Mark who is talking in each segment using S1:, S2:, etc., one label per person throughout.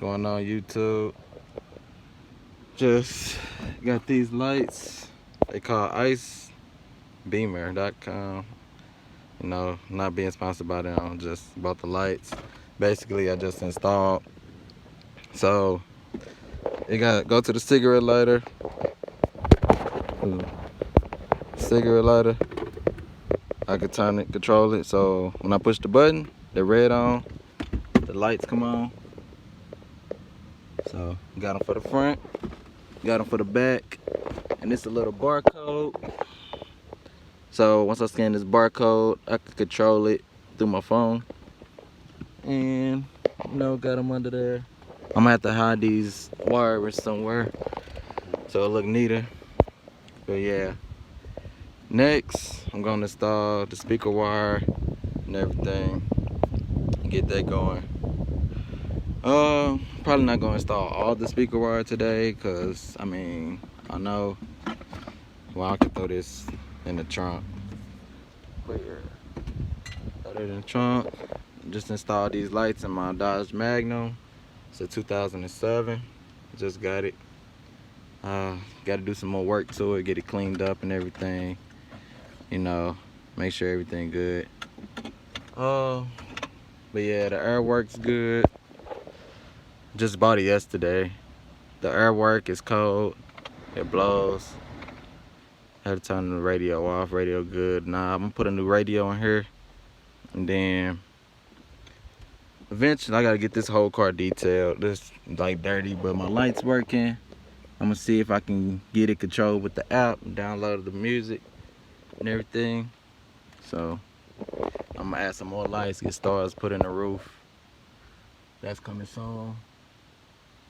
S1: going on, YouTube? Just got these lights. They call icebeamer.com. You know, not being sponsored by them, just bought the lights. Basically, I just installed. So you gotta go to the cigarette lighter. Cigarette lighter. I could turn it, control it. So when I push the button, the red on, the lights come on. So got them for the front, got them for the back, and it's a little barcode. So once I scan this barcode, I can control it through my phone. And you know, got them under there. I'm gonna have to hide these wires somewhere so it look neater. But yeah. Next, I'm gonna install the speaker wire and everything. Get that going. Probably not gonna install all the speaker wire today, cause I mean, I know. Well, I can throw this in the trunk. But yeah, throw it in the trunk. Just installed these lights in my Dodge Magnum. It's a 2007. Just got it. Got to do some more work to it, get it cleaned up and everything. You know, make sure everything good. But yeah, the air works good. Just bought it yesterday. The air work is cold. It blows. Had to turn the radio off. Radio good. Nah, I'm gonna put a new radio in here, and then eventually I gotta get this whole car detailed. This like dirty, but my light's working. I'm gonna see if I can get it controlled with the app and download the music and everything. So I'm gonna add some more lights, get stars put in the roof. That's coming soon.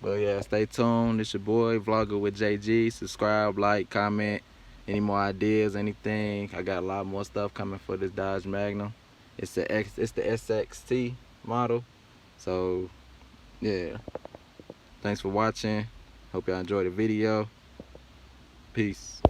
S1: But yeah, stay tuned. It's your boy Vlogger with JG. Subscribe, like, comment. Any more ideas, anything. I got a lot more stuff coming for this Dodge Magnum. It's the SXT model. So yeah. Thanks for watching. Hope y'all enjoyed the video. Peace.